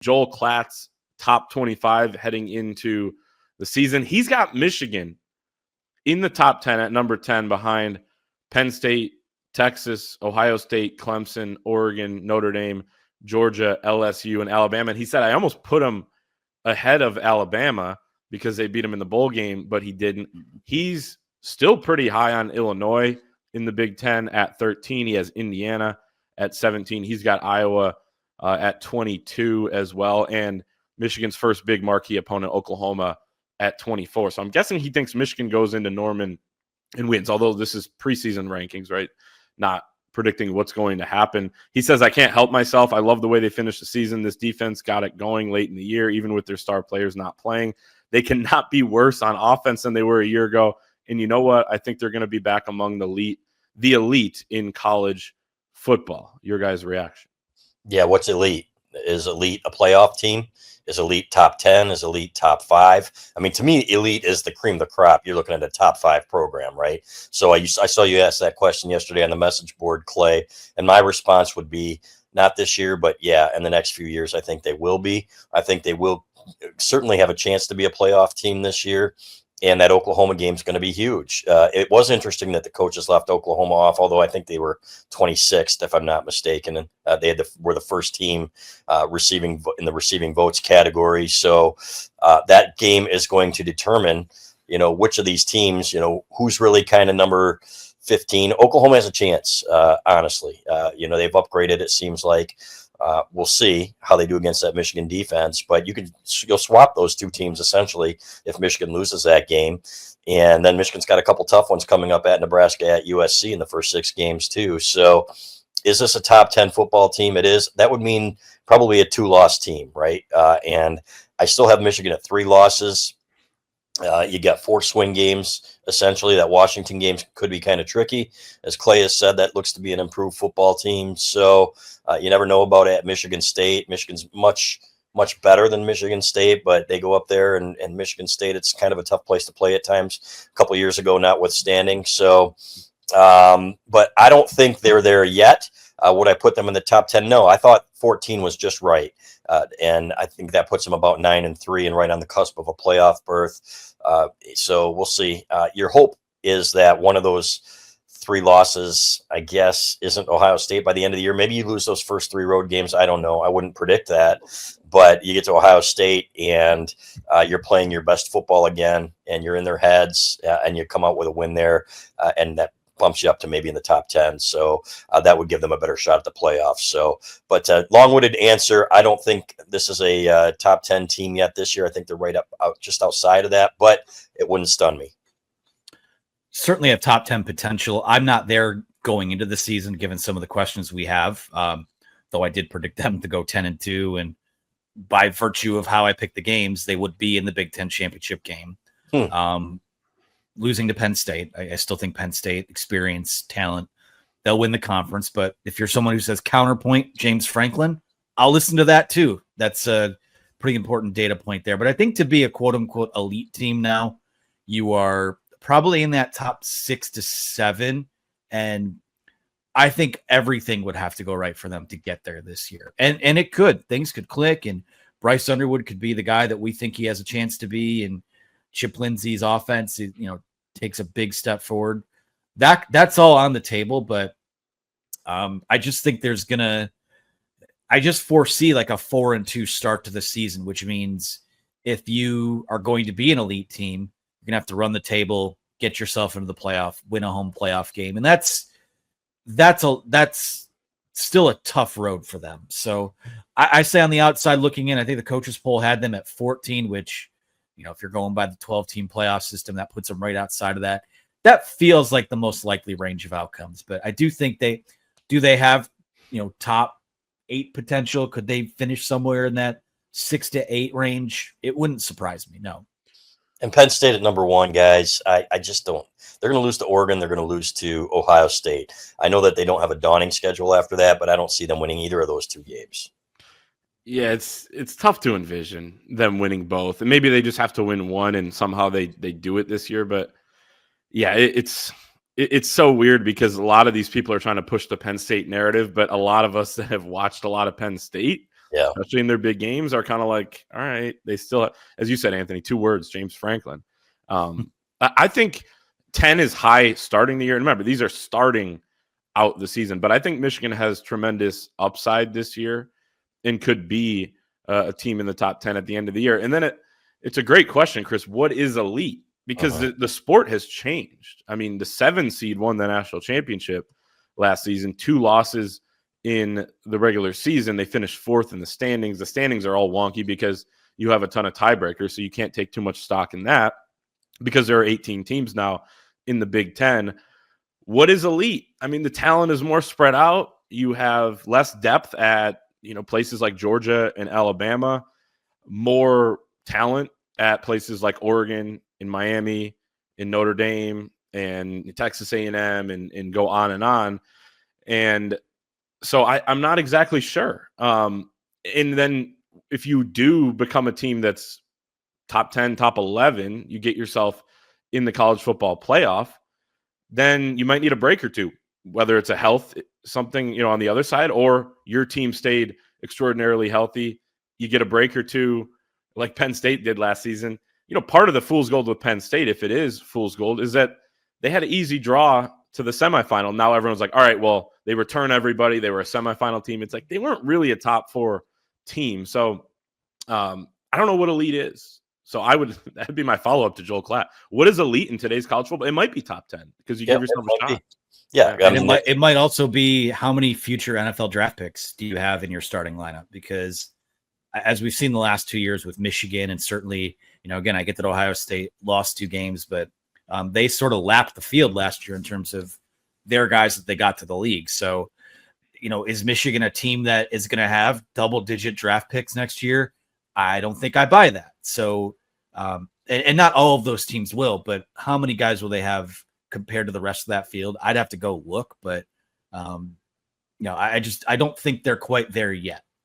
Joel Klatt's top 25 heading into the season. He's got Michigan in the top 10 at number 10 behind Penn State, Texas, Ohio State, Clemson, Oregon, Notre Dame, Georgia, LSU, and Alabama. And he said, I almost put him ahead of Alabama because they beat him in the bowl game, but he didn't. He's still pretty high on Illinois in the Big Ten at 13. He has Indiana at 17. He's got Iowa at 22 as well, and Michigan's first big marquee opponent, Oklahoma, at 24. So I'm guessing he thinks Michigan goes into Norman and wins, although this is preseason rankings, right? Not predicting what's going to happen. He says, I can't help myself. I love the way they finished the season. This defense got it going late in the year, even with their star players not playing. They cannot be worse on offense than they were a year ago. And you know what? I think they're going to be back among the elite in college football. Your guys' reaction? Yeah, what's elite? Is elite a playoff team? Is elite top 10? Is elite top 5? I mean, to me, elite is the cream of the crop. You're looking at a top 5 program, right? So I saw you ask that question yesterday on the message board, Clay, and my response would be not this year, but yeah, in the next few years, I think they will be. I think they will certainly have a chance to be a playoff team this year. And that Oklahoma game is going to be huge. It was interesting that the coaches left Oklahoma off, although I think they were 26th, if I'm not mistaken, and were the first team receiving in the receiving votes category. So that game is going to determine, which of these teams, who's really kind of number 15. Oklahoma has a chance, honestly. They've upgraded. It seems like. We'll see how they do against that Michigan defense, but you'll swap those two teams essentially if Michigan loses that game. And then Michigan's got a couple tough ones coming up at Nebraska, at USC in the first 6 games too. So is this a top 10 football team? It is. That would mean probably a 2-loss team, right? And I still have Michigan at 3 losses. You got 4 swing games, essentially. That Washington game could be kind of tricky. As Clay has said, that looks to be an improved football team. So you never know about it at Michigan State. Michigan's much, much better than Michigan State, but they go up there, and Michigan State, it's kind of a tough place to play at times, a couple of years ago notwithstanding. So, but I don't think they're there yet. Would I put them in the top 10? No, I thought 14 was just right. And I think that puts them about 9-3 and right on the cusp of a playoff berth. So we'll see. Your hope is that one of those 3 losses, I guess, isn't Ohio State by the end of the year. Maybe you lose those first 3 road games. I don't know. I wouldn't predict that. But you get to Ohio State and you're playing your best football again, and you're in their heads, and you come out with a win there, and that bumps you up to maybe in the top 10. So that would give them a better shot at the playoffs. So, but long-winded answer, I don't think this is a top 10 team yet this year. I think they're right up just outside of that, but it wouldn't stun me. Certainly have top 10 potential. I'm not there going into the season, given some of the questions we have, though I did predict them to go 10-2. And by virtue of how I picked the games, they would be in the Big Ten championship game. Losing to Penn State, I still think Penn State, experience, talent, they'll win the conference. But if you're someone who says counterpoint, James Franklin, I'll listen to that too. That's a pretty important data point there. But I think to be a quote-unquote elite team now, you are probably in that top 6 to 7. And I think everything would have to go right for them to get there this year. And it could. Things could click, and Bryce Underwood could be the guy that we think he has a chance to be, and Chip Lindsey's offense, takes a big step forward. That's all on the table, but I just think I just foresee like a 4-2 start to the season, which means if you are going to be an elite team, you're going to have to run the table, get yourself into the playoff, win a home playoff game. And that's still a tough road for them. So I say on the outside looking in, I think the coaches poll had them at 14, which, if you're going by the 12-team playoff system, that puts them right outside of that. That feels like the most likely range of outcomes. But I do think they have, top 8 potential. Could they finish somewhere in that 6 to 8 range? It wouldn't surprise me. No. And Penn State at number 1, guys, I just don't. They're going to lose to Oregon. They're going to lose to Ohio State. I know that they don't have a daunting schedule after that, but I don't see them winning either of those 2 games. Yeah, it's tough to envision them winning both. And maybe they just have to win one and somehow they do it this year. But yeah, it's so weird because a lot of these people are trying to push the Penn State narrative, but a lot of us that have watched a lot of Penn State Yeah. especially in their big games, are kind of like, all right, they still, as you said, Anthony, 2 words, James Franklin. I think 10 is high starting the year. And remember, these are starting out the season, but I think Michigan has tremendous upside this year and could be a team in the top 10 at the end of the year. And then it's a great question, Chris. What is elite? Because the sport has changed. I mean, the 7 seed won the national championship last season, 2 losses in the regular season. They finished 4th in the standings. The standings are all wonky because you have a ton of tiebreakers, so you can't take too much stock in that because there are 18 teams now in the Big Ten. What is elite? I mean, the talent is more spread out. You have less depth at, places like Georgia and Alabama, more talent at places like Oregon, in Miami, in Notre Dame, and Texas A&M, and go on and on. And so I'm not exactly sure. And then if you do become a team that's top 10, top 11, you get yourself in the college football playoff, then you might need a break or two, whether it's a health something, on the other side, or your team stayed extraordinarily healthy. You get a break or two like Penn State did last season. Part of the fool's gold with Penn State, if it is fool's gold, is that they had an easy draw to the semifinal. Now everyone's like, all right, well, they return everybody. They were a semifinal team. It's like they weren't really a top 4 team. So I don't know what elite is. So that'd be my follow-up to Joel Klatt. What is elite in today's college football? It might be top 10 because you give yourself a shot. Yeah. And it might also be how many future NFL draft picks do you have in your starting lineup? Because as we've seen the last 2 years with Michigan, and certainly, again, I get that Ohio State lost 2 games, but they sort of lapped the field last year in terms of their guys that they got to the league. So, is Michigan a team that is going to have double-digit draft picks next year? I don't think I buy that. So, and not all of those teams will, but how many guys will they have compared to the rest of that field? I'd have to go look, but I don't think they're quite there yet.